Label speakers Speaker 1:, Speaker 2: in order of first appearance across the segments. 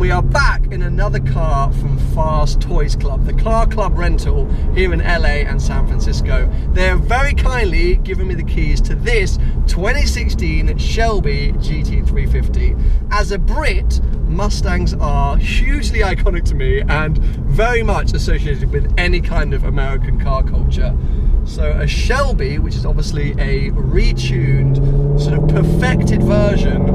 Speaker 1: we are back in another car from Fast Toys Club, the car club rental here in LA and San Francisco. They have very kindly given me the keys to this 2016 Shelby GT350. As a Brit, Mustangs are hugely iconic to me and very much associated with any kind of American car culture. So a Shelby, which is obviously a retuned, sort of perfected version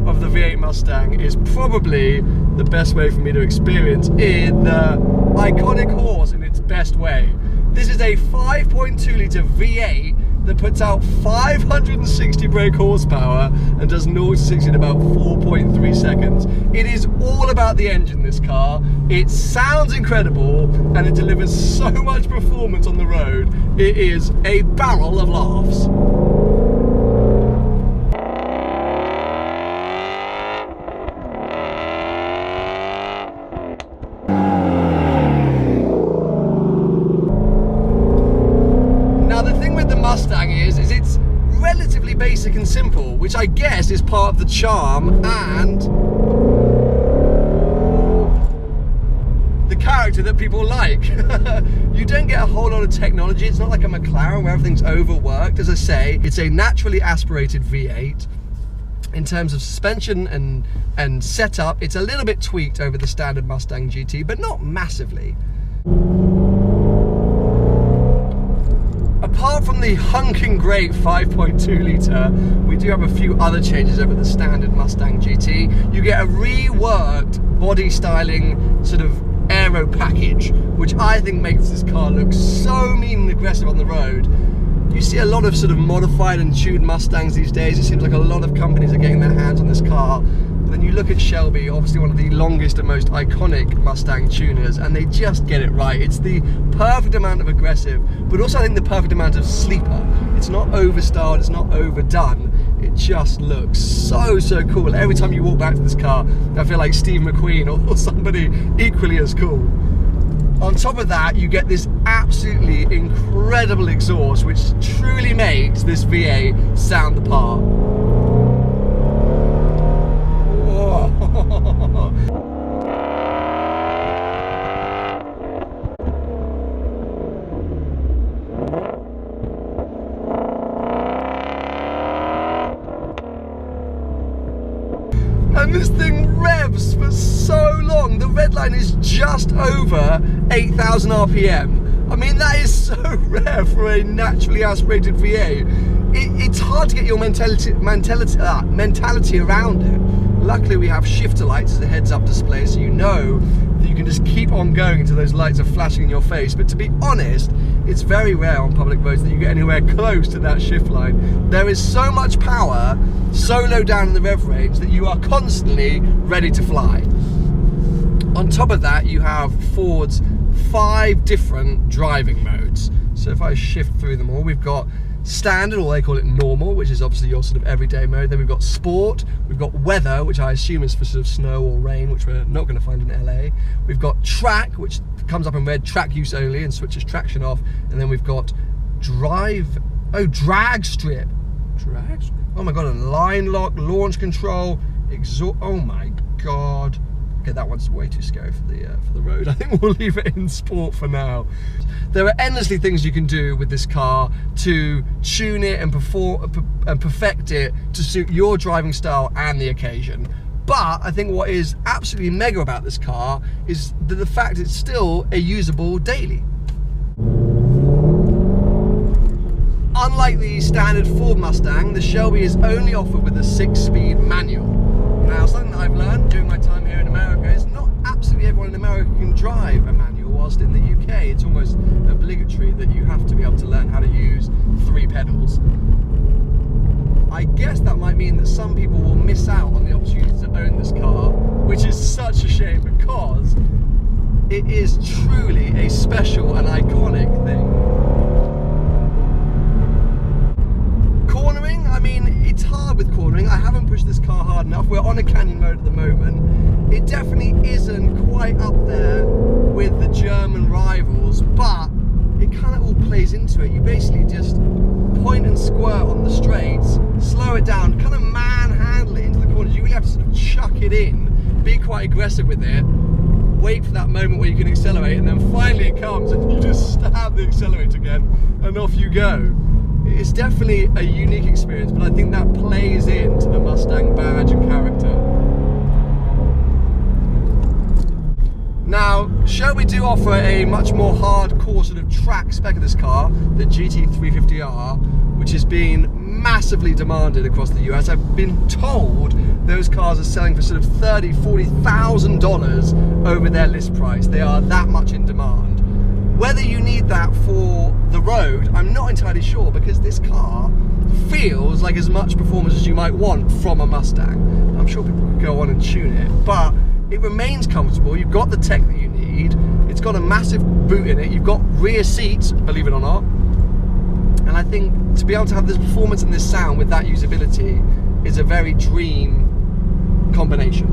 Speaker 1: of the V8 Mustang, is probably the best way for me to experience in the iconic horse in its best way. This is a 5.2 litre V8 that puts out 560 brake horsepower and does 0 to 60 in about 4.3 seconds. It is all about the engine, this car. It sounds incredible and it delivers so much performance on the road. It is a barrel of laughs. Mustang is it's relatively basic and simple, which I guess is part of the charm and the character that people like. You don't get a whole lot of technology. It's not like a McLaren where everything's overworked. As I say, it's a naturally aspirated V8. In terms of suspension and setup, it's a little bit tweaked over the standard Mustang GT, but not massively. Apart from the hunking great 5.2 litre, we do have a few other changes over the standard Mustang GT. You get a reworked body styling sort of aero package, which I think makes this car look so mean and aggressive on the road. You see a lot of sort of modified and tuned Mustangs these days. It seems like a lot of companies are getting their hands on this car. But then you look at Shelby, obviously one of the longest and most iconic Mustang tuners, and they just get it right. It's the perfect amount of aggressive, but also I think the perfect amount of sleeper. It's not overstyled, it's not overdone. It just looks so cool. Every time you walk back to this car, I feel like Steve McQueen or somebody equally as cool. On top of that, you get this absolutely incredible exhaust, which truly makes this V8 sound the part. And this thing revs for so long. The red line is just over 8,000 RPM. I mean, that is so rare for a naturally aspirated V8. It's hard to get your mentality around it. Luckily, we have shifter lights as a heads-up display, so you know that you can just keep on going until those lights are flashing in your face. But to be honest, it's very rare on public roads that you get anywhere close to that shift line. There is so much power, so low down in the rev range, that you are constantly ready to fly. On top of that, you have Ford's 5 different driving modes. So if I shift through them all, we've got standard, or they call it normal, which is obviously your sort of everyday mode. Then we've got sport, we've got weather, which I assume is for sort of snow or rain, which we're not going to find in LA. We've got track, which comes up in red, track use only, and switches traction off. And then we've got drag strip. Oh my god, and line lock, launch control, exhaust. Oh my god. Okay, that one's way too scary for the road. I think we'll leave it in sport for now. There are endlessly things you can do with this car to tune it and perfect it to suit your driving style and the occasion. But I think what is absolutely mega about this car is the fact it's still a usable daily. Unlike the standard Ford Mustang, the Shelby is only offered with a 6-speed manual. Now, something that I've learned during my time here in America is not absolutely everyone in America can drive a manual, whilst in the UK it's almost obligatory that you have to be able to learn how to use 3 pedals. I guess that might mean that some people will miss out on the opportunity to own this car, which is such a shame because it is truly a special and iconic thing. Cornering, I mean, it's hard with cornering. I haven't pushed this car hard enough. We're on a canyon mode at the moment. It definitely isn't quite up there with the German rivals, but it kind of all plays into it. You basically just point and squirt on the straights, slow it down, kind of manhandle it into the corners. You really have to sort of chuck it in be quite aggressive with it, wait for that moment where you can accelerate, and then finally it comes and you just stab the accelerator again and off you go. It's definitely a unique experience, but I think that plays into the Mustang badge and character. Now, Shelby do offer a much more hardcore sort of track spec of this car, the GT350R, which has been massively demanded across the US. I've been told those cars are selling for sort of $30,000, $40,000 over their list price. They are that much in demand. Whether you need that for the road, I'm not entirely sure, because this car feels like as much performance as you might want from a Mustang. I'm sure people could go on and tune it, but it remains comfortable. You've got the tech that you need. It's got a massive boot in it. You've got rear seats, believe it or not. And I think to be able to have this performance and this sound with that usability is a very dream combination.